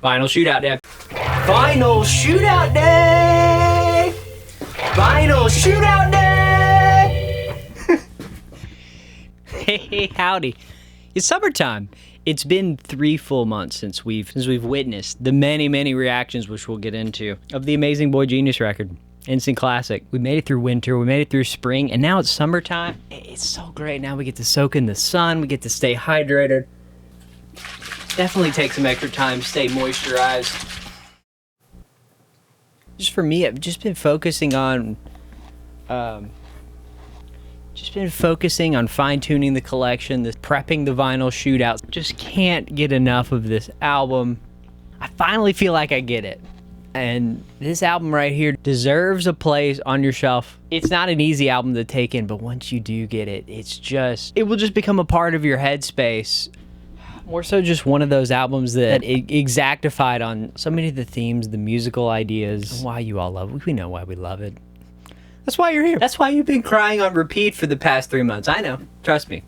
Final Shootout Day. Final Shootout Day! Final Shootout Day! Hey, howdy. It's summertime. It's been 3 full months since we've witnessed the many reactions, which we'll get into, of the amazing Boygenius record. Instant classic. We made it through winter, we made it through spring, and now it's summertime. It's so great. Now we get to soak in the sun, we get to stay hydrated. Definitely take some extra time, stay moisturized. Just for me, I've just been focusing on fine-tuning the collection, prepping the vinyl shootouts. Just can't get enough of this album. I finally feel like I get it. And this album right here deserves a place on your shelf. It's not an easy album to take in, but once you do get it, it will just become a part of your headspace. More so just one of those albums that exactified on so many of the themes, the musical ideas, and why you all love it. We know why we love it. That's why you're here. That's why you've been crying on repeat for the past 3 months. I know. Trust me.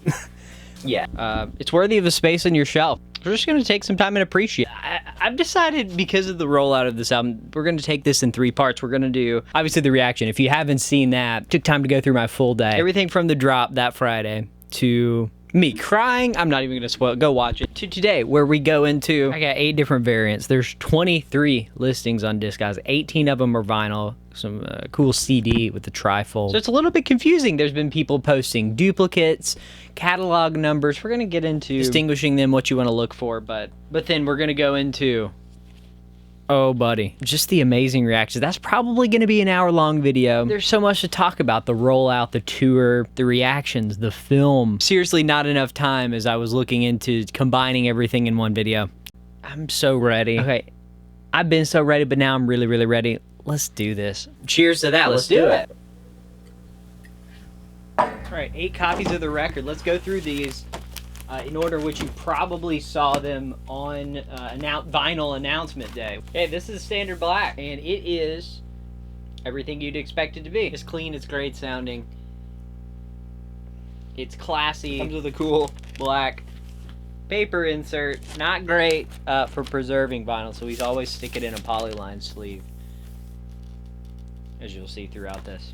Yeah. It's worthy of a space on your shelf. We're just going to take some time and appreciate it. I've decided, because of the rollout of this album, we're going to take this in 3 parts. We're going to do, obviously, the reaction. If you haven't seen that, took time to go through my full day. Everything from the drop that Friday to me crying. I'm not even going to spoil it. Go watch it. To today, where we go into, I got 8 different variants. There's 23 listings on Discogs. 18 of them are vinyl. Some cool CD with the trifold. So it's a little bit confusing. There's been people posting duplicates, catalog numbers. We're going to get into distinguishing them, what you want to look for, but then we're going to go into, oh buddy, just the amazing reactions. That's probably going to be an hour-long video. There's so much to talk about. The rollout, the tour, the reactions, the film. Seriously, not enough time as I was looking into combining everything in one video. I'm so ready. Okay, I've been so ready, but now I'm really ready. Let's do this. Cheers to that. Let's do it. All right, 8 copies of the record. Let's go through these in order which you probably saw them on vinyl announcement day. Okay, this is standard black, and it is everything you'd expect it to be. It's clean, it's great sounding, it's classy, comes with a cool black paper insert. Not great for preserving vinyl, so we always stick it in a polyline sleeve, as you'll see throughout this,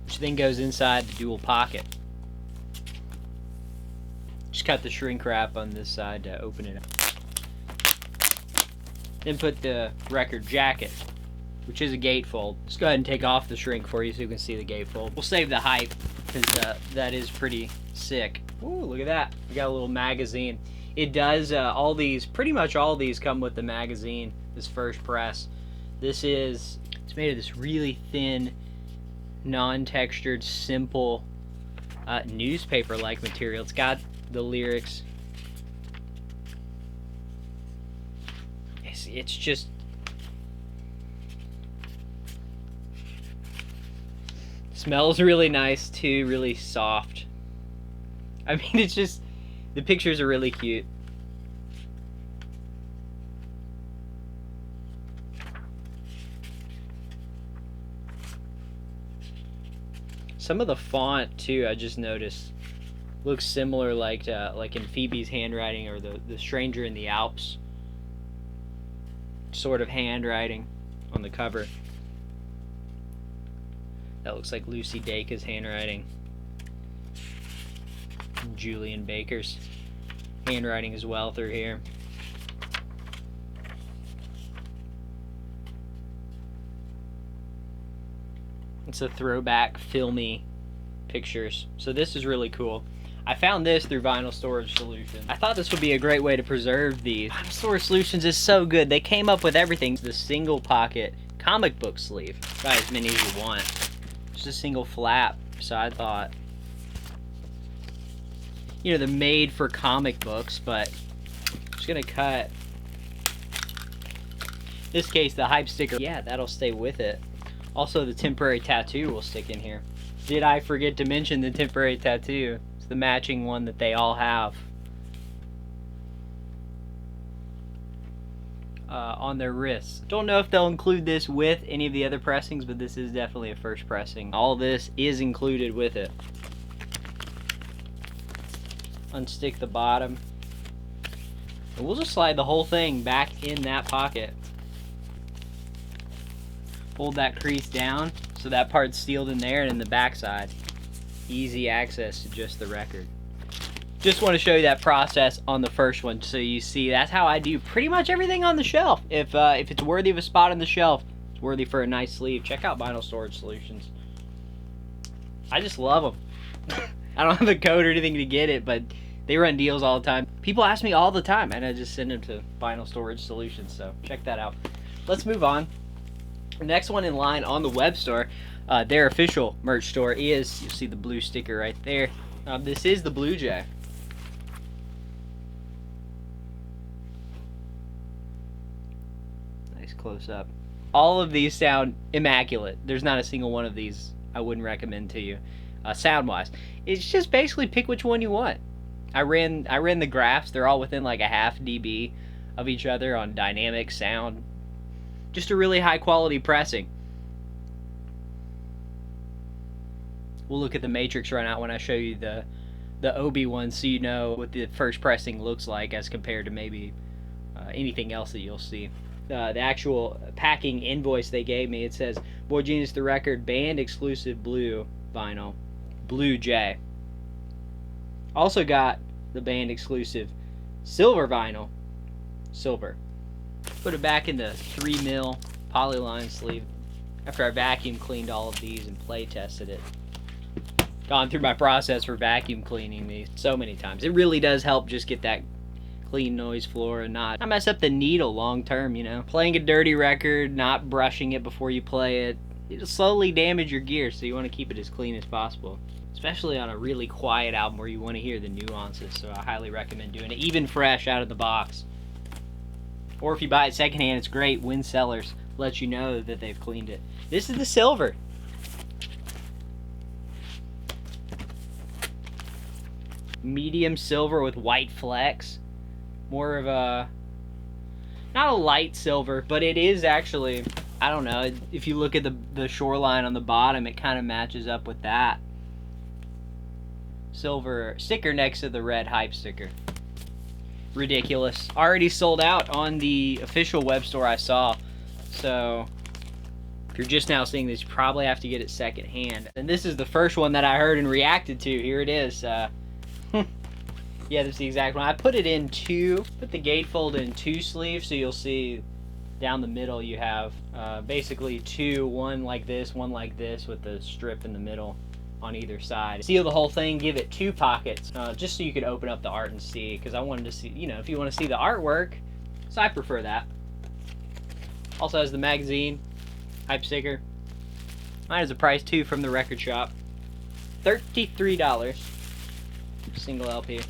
which then goes inside the dual pocket. Just cut the shrink wrap on this side to open it up. Then put the record jacket, which is a gatefold. Just go ahead and take off the shrink for you so you can see the gatefold. We'll save the hype, because that is pretty sick. Ooh, look at that. We got a little magazine. It does, pretty much all these come with the magazine, this first press. It's made of this really thin, non-textured, simple newspaper-like material. It's got the lyrics. It's just smells really nice too, really soft. I mean, it's just, the pictures are really cute. Some of the font too, I just noticed, looks similar like in Phoebe's handwriting, or the Stranger in the Alps sort of handwriting on the cover. That looks like Lucy Dacus' handwriting. Julian Baker's handwriting as well through here. It's a throwback filmy pictures. So this is really cool. I found this through Vinyl Storage Solutions. I thought this would be a great way to preserve these. Vinyl Storage Solutions is so good. They came up with everything. The single pocket comic book sleeve. Got as many as you want. Just a single flap. So I thought, you know, they're made for comic books, but I'm just gonna cut. In this case, the hype sticker, yeah, that'll stay with it. Also, the temporary tattoo will stick in here. Did I forget to mention the temporary tattoo? It's the matching one that they all have on their wrists. Don't know if they'll include this with any of the other pressings, but this is definitely a first pressing. All this is included with it. Unstick the bottom. And we'll just slide the whole thing back in that pocket. Hold that crease down so that part's sealed in there, and in the back side, easy access to just the record. Just want to show you that process on the first one so you see that's how I do pretty much everything on the shelf. If it's worthy of a spot on the shelf, it's worthy for a nice sleeve, check out Vinyl Storage Solutions. I just love them. I don't have a code or anything to get it, but they run deals all the time. People ask me all the time, and I just send them to Vinyl Storage Solutions, so check that out. Let's move on. The next one in line on the web store, their official merch store, is, you'll see the blue sticker right there. This is the Blue Jay. Nice close up. All of these sound immaculate. There's not a single one of these I wouldn't recommend to you, sound wise. It's just basically pick which one you want. I ran the graphs. They're all within like a half dB of each other on dynamic sound. Just a really high quality pressing. We'll look at the matrix right now when I show you the OB one, so you know what the first pressing looks like as compared to maybe anything else that you'll see. The actual packing invoice they gave me, it says Boygenius the record, band exclusive blue vinyl, Blue Jay. Also got the band exclusive silver vinyl, silver. Put it back in the 3mm polyline sleeve after I vacuum cleaned all of these and play tested it. Gone through my process for vacuum cleaning these so many times. It really does help just get that clean noise floor and not mess up the needle long term, you know. Playing a dirty record, not brushing it before you play it, it'll slowly damage your gear, so you want to keep it as clean as possible. Especially on a really quiet album where you want to hear the nuances, so I highly recommend doing it, even fresh out of the box. Or if you buy it secondhand, it's great. Win Sellers lets you know that they've cleaned it. This is the silver. Medium silver with white flecks. More of a, not a light silver, but it is actually, I don't know, if you look at the shoreline on the bottom, it kind of matches up with that. Silver sticker next to the red hype sticker. Ridiculous. Already sold out on the official web store I saw. So if you're just now seeing this, you probably have to get it second hand. And this is the first one that I heard and reacted to. Here it is. Yeah, that's the exact one. I put it in two, put the gatefold in two sleeves, so you'll see down the middle you have basically two, one like this with the strip in the middle on either side. Seal the whole thing, give it two pockets, just so you could open up the art and see, because I wanted to see, you know, if you want to see the artwork, so I prefer that. Also has the magazine, hype sticker. Mine has a price too from the record shop. $33, single LP.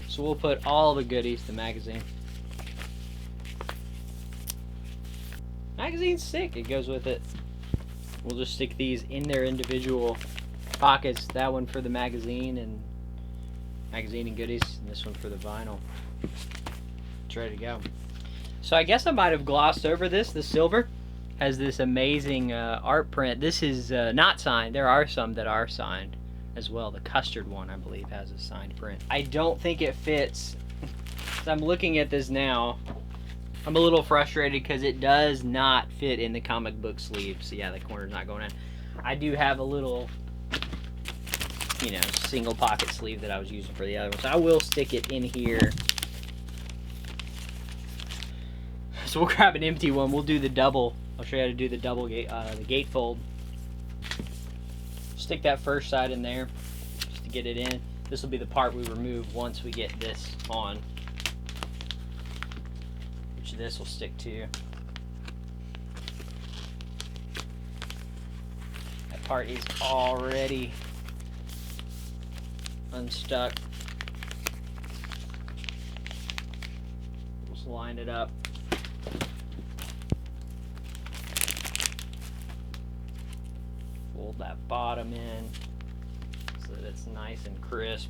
So we'll put all the goodies, the magazine. Magazine's sick, it goes with it. We'll just stick these in their individual pockets. That one for the magazine and goodies, and this one for the vinyl. It's ready to go. So I guess I might have glossed over this. The silver has this amazing art print. This is not signed. There are some that are signed as well. The Custard one, I believe, has a signed print. I don't think it fits. So I'm looking at this now. I'm a little frustrated because it does not fit in the comic book sleeve. So yeah, the corner's not going in. I do have a little, you know, single pocket sleeve that I was using for the other one. So I will stick it in here. So we'll grab an empty one. We'll do the double. I'll show you how to do the double gate, the gatefold. Stick that first side in there just to get it in. This will be the part we remove once we get this on, which this will stick to. That part is already unstuck. We'll just line it up. Fold that bottom in so that it's nice and crisp.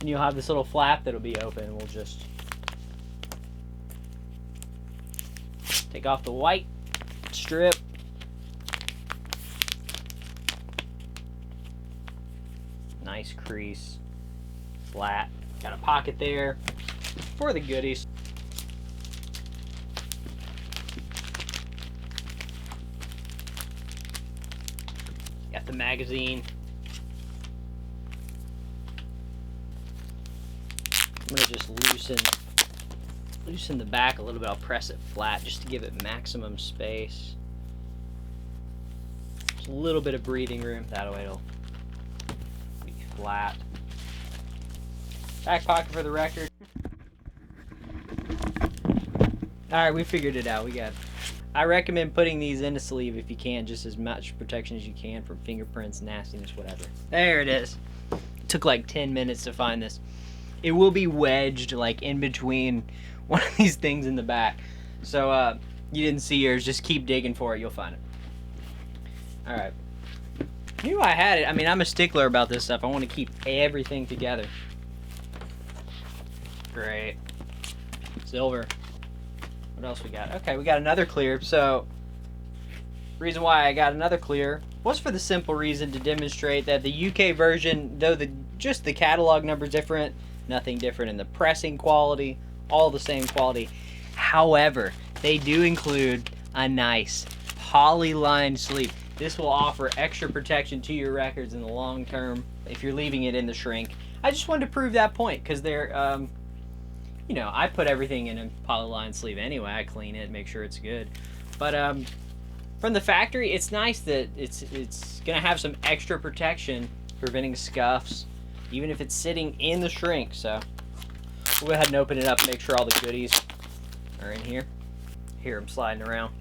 And you'll have this little flap that'll be open. We'll just take off the white strip. nice crease, flat. Got a pocket there for the goodies. Got the magazine. I'm gonna just loosen the back a little bit. I'll press it flat just to give it maximum space. Just a little bit of breathing room. That way it'll be flat. Back pocket for the record. Alright, we figured it out. We got it. I recommend putting these in a sleeve if you can, just as much protection as you can from fingerprints, nastiness, whatever. There it is. It took like 10 minutes to find this. It will be wedged like in between one of these things in the back. So you didn't see yours, just keep digging for it, you'll find it. Alright. Knew I had it. I mean, I'm a stickler about this stuff. I want to keep everything together. Great. Silver. What else we got? Okay, we got another clear. So, reason why I got another clear was for the simple reason to demonstrate that the UK version, though just the catalog number is different, nothing different in the pressing quality, all the same quality. However, they do include a nice poly-lined sleeve. This will offer extra protection to your records in the long term if you're leaving it in the shrink. I just wanted to prove that point because they're, you know, I put everything in a poly-lined sleeve anyway. I clean it, make sure it's good. But from the factory, it's nice that it's gonna have some extra protection, preventing scuffs, even if it's sitting in the shrink. So we'll go ahead and open it up, make sure all the goodies are in here. Here, I'm sliding around.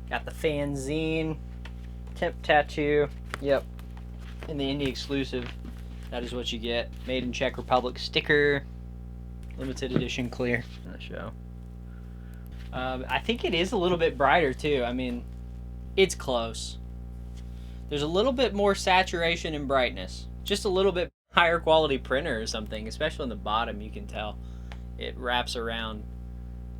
Got the fanzine, temp tattoo, yep, and the indie exclusive. That is what you get. Made in Czech Republic sticker, limited edition clear. On the show. I think it is a little bit brighter too. I mean, it's close. There's a little bit more saturation and brightness. Just a little bit higher quality printer or something, especially on the bottom. You can tell it wraps around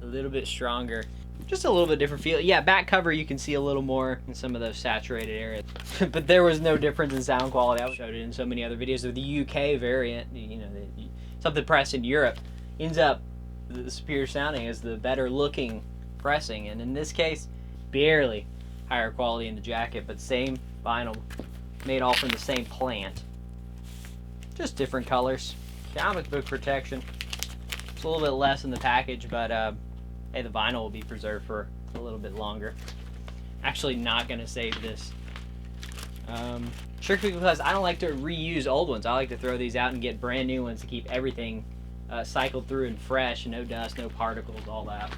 a little bit stronger. Just a little bit different feel. Yeah, back cover you can see a little more in some of those saturated areas. But there was no difference in sound quality. I showed it in so many other videos of the UK variant. You know, something pressed in Europe ends up the superior sounding is the better looking pressing. And in this case, barely higher quality in the jacket, but same vinyl, made all from the same plant. Just different colors. Comic book protection. It's a little bit less in the package, but hey, the vinyl will be preserved for a little bit longer. Actually not gonna save this. Strictly because I don't like to reuse old ones. I like to throw these out and get brand new ones to keep everything cycled through and fresh, no dust, no particles, all that.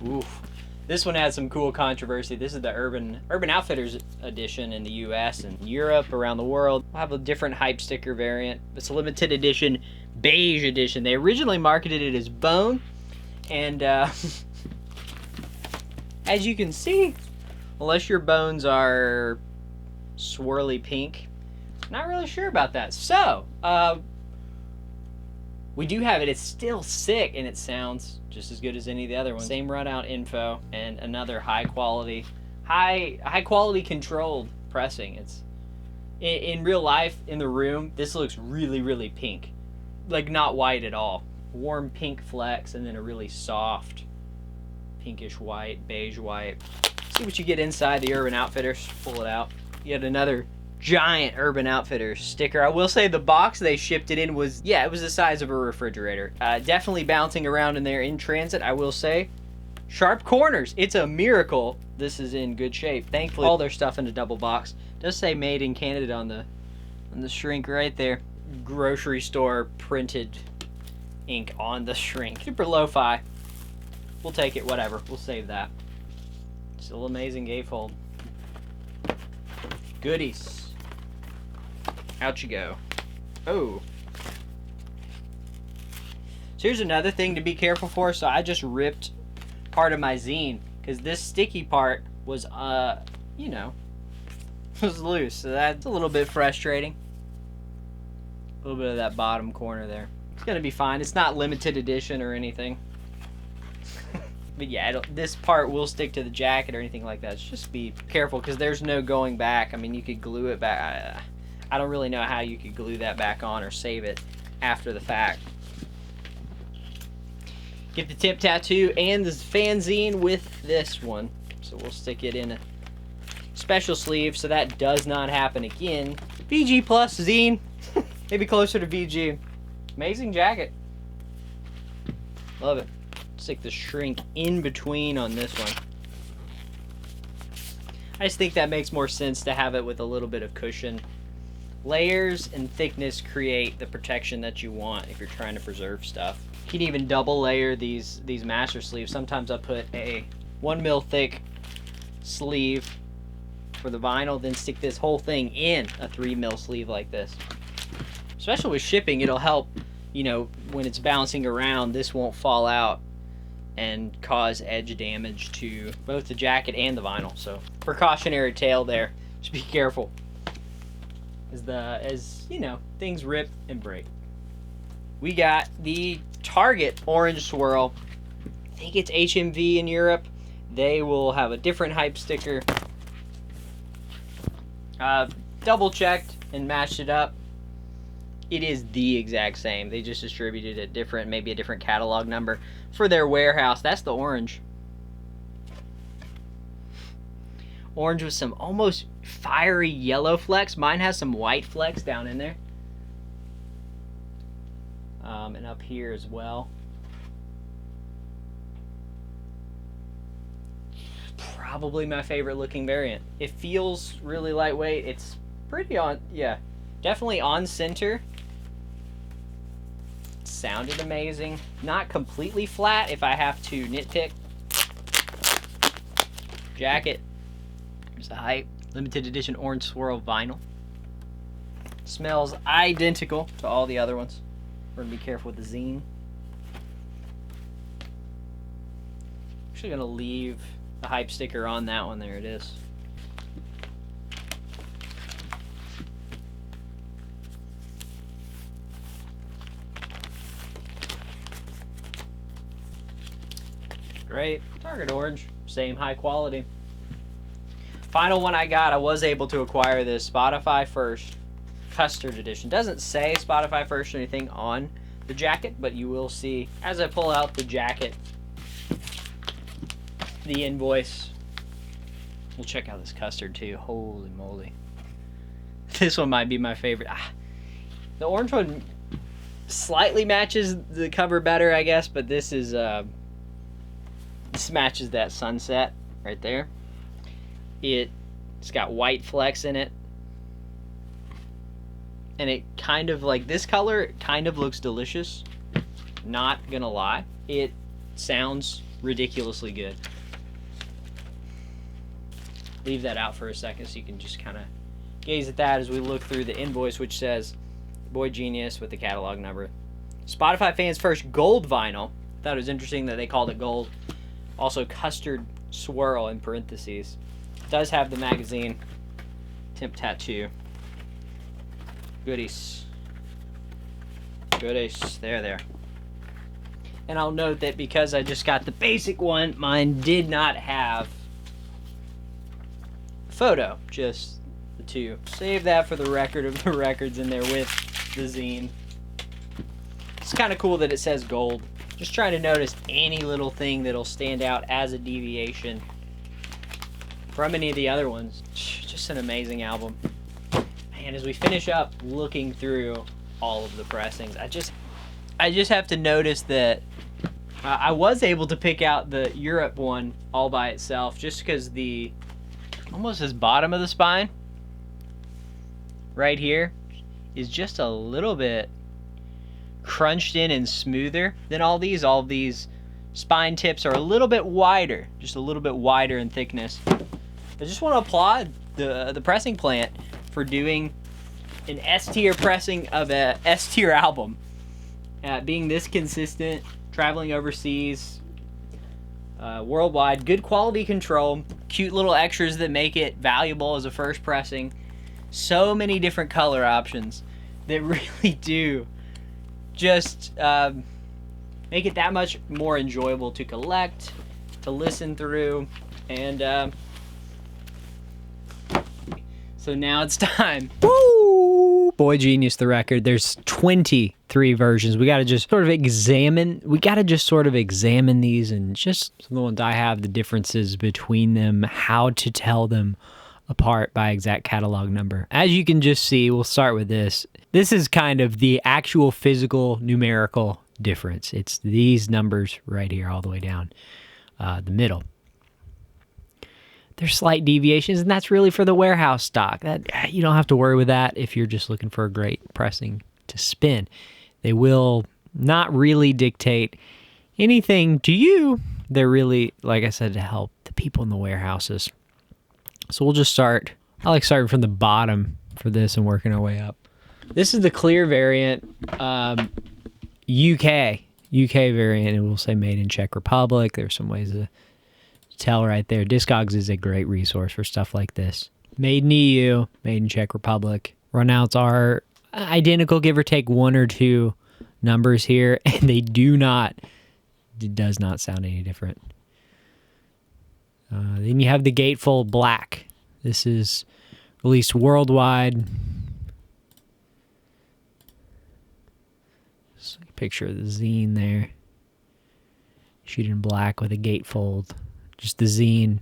Oof. This one has some cool controversy. This is the Urban Outfitters edition in the US and Europe, around the world. We'll have a different hype sticker variant. It's a limited edition, beige edition. They originally marketed it as bone, and as you can see, unless your bones are swirly pink, not really sure about that. So, we do have it. It's still sick, and it sounds just as good as any of the other ones. Same run out info, and another high quality controlled pressing. It's in real life, in the room, this looks really pink, like not white at all. Warm pink flecks, and then a really soft pinkish white, beige white. See what you get inside the Urban Outfitters. Pull it out. Yet another giant Urban Outfitters sticker. I will say the box they shipped it in was, yeah, it was the size of a refrigerator. Definitely bouncing around in there in transit, I will say. Sharp corners. It's a miracle this is in good shape. Thankfully, all their stuff in a double box. Does say made in Canada on the shrink right there. Grocery store printed ink on the shrink. Super lo-fi. We'll take it, whatever. We'll save that. Still amazing gatefold. Goodies. Out you go. Oh. So here's another thing to be careful for. So I just ripped part of my zine because this sticky part was, you know, was loose. So that's a little bit frustrating. A little bit of that bottom corner there. It's gonna be fine. It's not limited edition or anything. But yeah, this part will stick to the jacket or anything like that. Just be careful because there's no going back. I mean, you could glue it back. I don't really know how you could glue that back on or save it after the fact. Get the tip tattoo and the fanzine with this one. So we'll stick it in a special sleeve so that does not happen again. VG plus zine. Maybe closer to VG. Amazing jacket. Love it. Stick the shrink in between on this one. I just think that makes more sense to have it with a little bit of cushion. Layers and thickness create the protection that you want if you're trying to preserve stuff. You can even double layer these master sleeves. Sometimes I put a 1 mil thick sleeve for the vinyl, then stick this whole thing in a 3 mil sleeve like this. Especially with shipping, it'll help, you know, when it's bouncing around, this won't fall out and cause edge damage to both the jacket and the vinyl. So precautionary tale there. Just be careful as you know, things rip and break. We got the Target orange swirl. I think it's HMV in Europe. They will have a different hype sticker. Double checked and matched it up. It is the exact same. They just distributed it different, maybe a different catalog number for their warehouse. That's the orange. Orange with some almost fiery yellow flecks. Mine has some white flecks down in there. And up here as well. Probably my favorite looking variant. It feels really lightweight. It's pretty on, yeah, definitely on center. Sounded amazing. Not completely flat if I have to nitpick. Jacket. There's the hype. Limited edition orange swirl vinyl. Smells identical to all the other ones. We're gonna be careful with the zine. Actually gonna leave the hype sticker on that one. There it is. Great. Target orange. Same high quality. Final one I got, I was able to acquire this Spotify First Custard edition. Doesn't say Spotify First or anything on the jacket, but you will see as I pull out the jacket, the invoice. We'll check out this Custard too. Holy moly. This one might be my favorite. The orange one slightly matches the cover better, I guess, but this is this matches that sunset right there. It's got white flecks in it. And it kind of, like, this color kind of looks delicious. Not gonna lie. It sounds ridiculously good. Leave that out for a second so you can just kind of gaze at that as we look through the invoice, which says Boygenius with the catalog number. Spotify Fans First Gold vinyl. Thought it was interesting that they called it gold. Also Custard Swirl in parentheses. Does have the magazine. Temp tattoo. Goodies. Goodies. There. And I'll note that because I just got the basic one, mine did not have a photo. Just the two. Save that for the record of the records in there with the zine. It's kind of cool that it says gold. Just trying to notice any little thing that'll stand out as a deviation from any of the other ones. Just an amazing album. Man, as we finish up looking through all of the pressings, I just have to notice that I was able to pick out the Europe one all by itself just because the almost this bottom of the spine right here is just a little bit crunched in and smoother than all these. All these spine tips are a little bit wider, just a little bit wider in thickness. I just want to applaud the pressing plant for doing an S-tier pressing of a S-tier album. Being this consistent, traveling overseas, worldwide, good quality control, cute little extras that make it valuable as a first pressing. So many different color options that really do just make it that much more enjoyable to collect to listen through. And so now it's time. Woo! Boygenius, the record. There's 23 versions. We gotta just sort of examine these, and just some of the ones I have, the differences between them, how to tell them apart by exact catalog number. As you can just see, we'll start with this. This is kind of the actual physical numerical difference. It's these numbers right here all the way down the middle. There's slight deviations, and that's really for the warehouse stock. That you don't have to worry with that if you're just looking for a great pressing to spin. They will not really dictate anything to you. They're really, like I said, to help the people in the warehouses. So we'll just start. I like starting from the bottom for this and working our way up. This is the clear variant, UK variant. It will say made in Czech Republic. There's some ways to tell right there. Discogs is a great resource for stuff like this. Made in EU, made in Czech Republic. Runouts are identical, give or take one or two numbers here, and it does not sound any different. Then you have the gatefold black. This is released worldwide. Just a picture of the zine there. Sheet in black with a gatefold. Just the zine.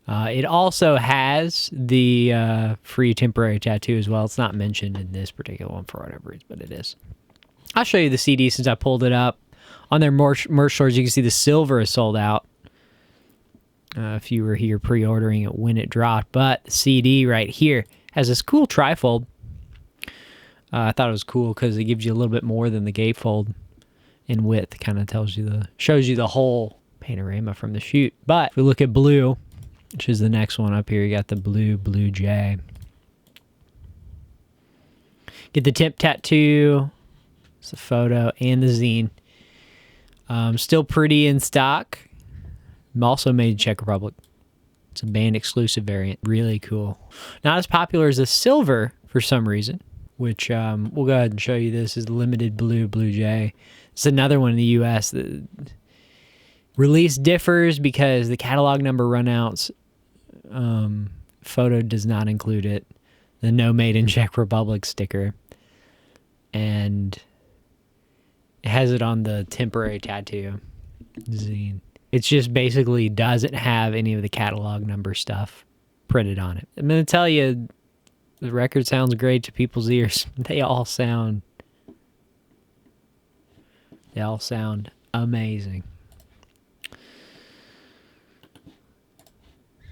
It also has the free temporary tattoo as well. It's not mentioned in this particular one for whatever reason, but it is. I'll show you the CD since I pulled it up. On their merch stores, you can see the silver is sold out. If you were here pre-ordering it when it dropped. But the CD right here has this cool trifold. I thought it was cool because it gives you a little bit more than the gatefold in width. Kind of shows you the whole panorama from the shoot. But if we look at blue, which is the next one up here, you got the Blue Jay. Get the temp tattoo. It's the photo and the zine. Still pretty in stock. Also made in Czech Republic. It's a band exclusive variant. Really cool. Not as popular as the silver for some reason, which we'll go ahead and show you. This is the limited Blue Jay. It's another one in the US. The release differs because the catalog number runouts photo does not include it. The no made in Czech Republic sticker. And it has it on the temporary tattoo zine. It's just basically doesn't have any of the catalog number stuff printed on it. I'm going to tell you, the record sounds great to people's ears. They all sound amazing.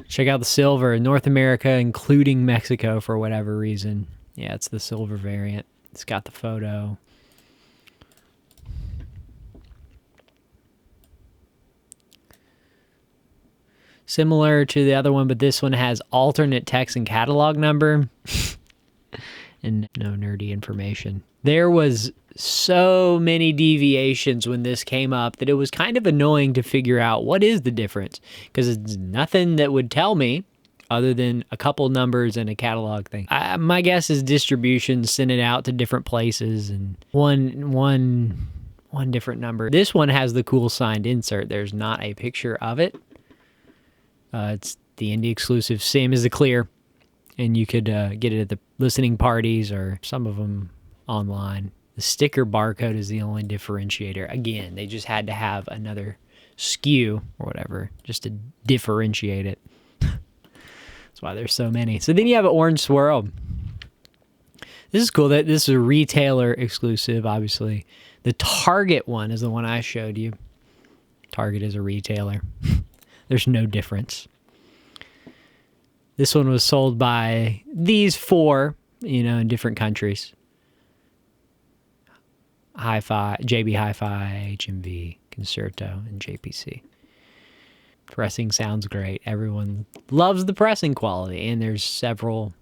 Check out the silver in North America, including Mexico for whatever reason. Yeah, it's the silver variant. It's got the photo. Similar to the other one, but this one has alternate text and catalog number and no nerdy information. There was so many deviations when this came up that it was kind of annoying to figure out what is the difference, because it's nothing that would tell me other than a couple numbers and a catalog thing. My guess is distribution sent it out to different places and one different number. This one has the cool signed insert. There's not a picture of it. It's the indie exclusive, same as the clear, and you could get it at the listening parties or some of them online. The sticker barcode is the only differentiator. Again, they just had to have another SKU or whatever just to differentiate it. That's why there's so many. So then you have an orange swirl. This is cool. That this is a retailer exclusive, obviously. The Target one is the one I showed you. Target is a retailer. There's no difference. This one was sold by these four, in different countries. Hi-Fi, JB Hi-Fi, HMV, Concerto, and JPC. Pressing sounds great. Everyone loves the pressing quality, and there's several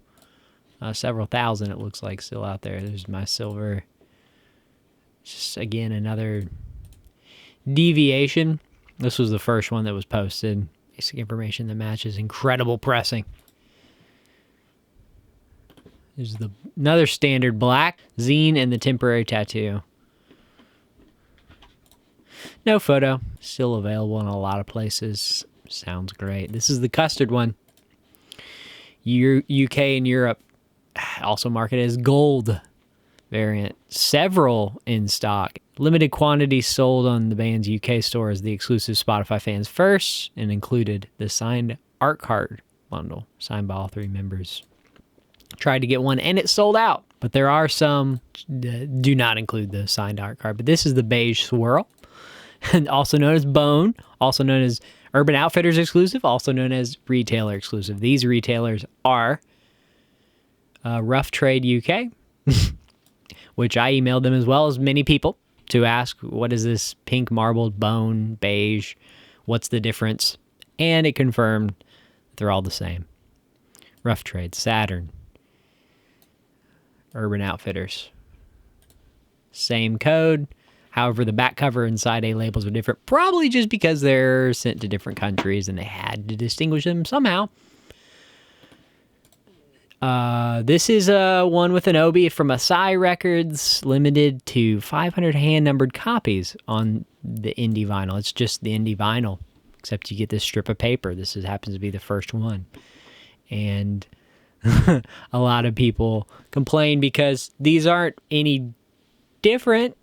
thousand, it looks like, still out there. There's my silver. Just, again, another deviation. This was the first one that was posted. Basic information that matches incredible pressing. There's another standard black zine and the temporary tattoo. No photo. Still available in a lot of places. Sounds great. This is the Custard one. UK and Europe. Also marketed as gold variant. Several in stock. Limited quantities sold on the band's UK store as the exclusive Spotify fans first, and included the signed art card bundle, signed by all 3 members. Tried to get one and it sold out, but there are some that do not include the signed art card. But this is the Beige Swirl, and also known as Bone, also known as Urban Outfitters exclusive, also known as retailer exclusive. These retailers are Rough Trade UK, which I emailed them as well as many people to ask, what is this pink marbled bone, beige? What's the difference? And it confirmed they're all the same. Rough Trade, Saturn, Urban Outfitters. Same code. However, the back cover and side A labels are different, probably just because they're sent to different countries and they had to distinguish them somehow. This is one with an Obi from AOTY Records, limited to 500 hand-numbered copies on the indie vinyl. It's just the indie vinyl, except you get this strip of paper. This happens to be the first one. And a lot of people complain because these aren't any different.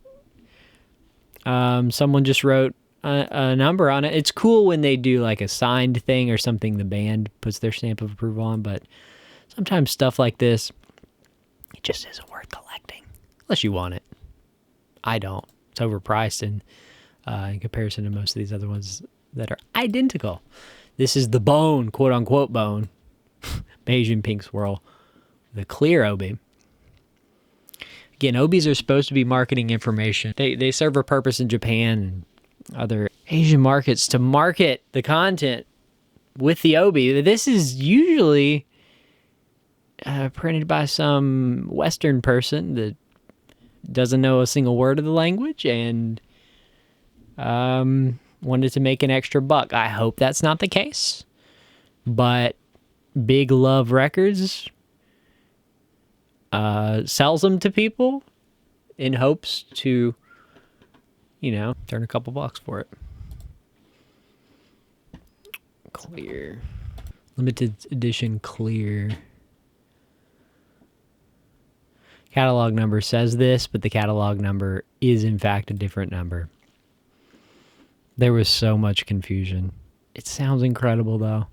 Someone just wrote a number on it. It's cool when they do like a signed thing or something the band puts their stamp of approval on, but sometimes stuff like this, it just isn't worth collecting unless you want it. I don't. It's overpriced in comparison to most of these other ones that are identical. This is the Bone, quote unquote Bone, Beige and Pink Swirl, the clear Obi. Again, Obis are supposed to be marketing information. They serve a purpose in Japan and other Asian markets to market the content with the Obi. This is usually printed by some Western person that doesn't know a single word of the language and wanted to make an extra buck. I hope that's not the case, but Big Love Records sells them to people in hopes to, turn a couple bucks for it. Clear. Limited edition clear. Catalog number says this, but the catalog number is in fact a different number. There was so much confusion. It sounds incredible though.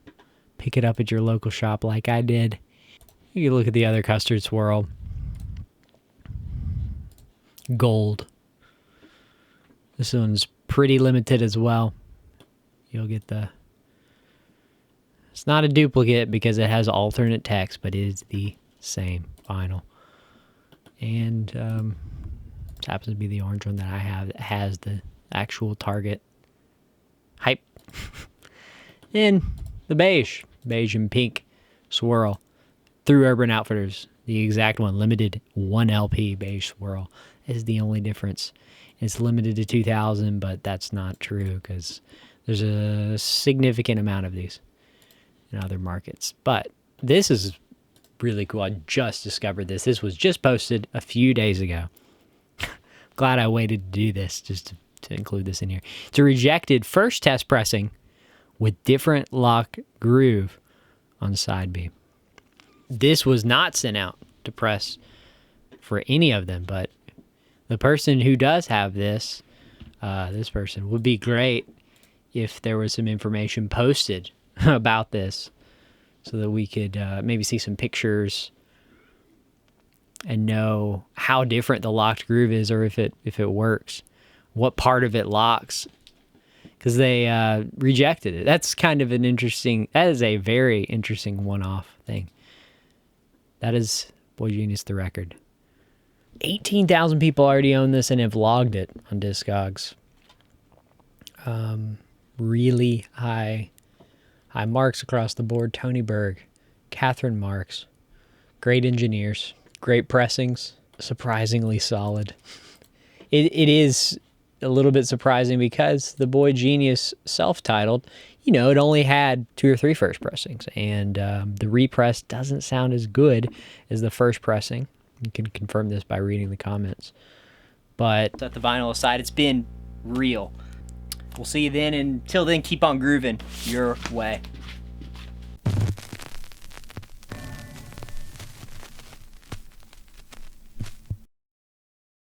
Pick it up at your local shop like I did. You can look at the other Custard Swirl. Gold. This one's pretty limited as well. You'll get it's not a duplicate because it has alternate text, but it is the same vinyl. And this happens to be the orange one that I have that has the actual Target hype. And the Beige and Pink Swirl through Urban Outfitters. The exact one, limited 1 LP Beige Swirl is the only difference. It's limited to 2,000, but that's not true because there's a significant amount of these in other markets. But this is really cool. I just discovered this. This was just posted a few days ago. Glad I waited to do this just to include this in here. It's a rejected first test pressing with different lock groove on side B. This was not sent out to press for any of them, but the person who does have this, this person, would be great if there was some information posted about this so that we could maybe see some pictures and know how different the locked groove is, or if it works, what part of it locks, because they rejected it. That's kind of that is a very interesting one-off thing. That is Boygenius the record. 18,000 people already own this and have logged it on Discogs. Really high marks across the board. Tony Berg, Catherine Marks, great engineers, great pressings, surprisingly solid. It is a little bit surprising because the Boygenius self-titled, you know, it only had 2 or 3 first pressings, and the repress doesn't sound as good as the first pressing. You can confirm this by reading the comments. But set the vinyl aside, it's been real. We'll see you then, and until then, keep on grooving your way.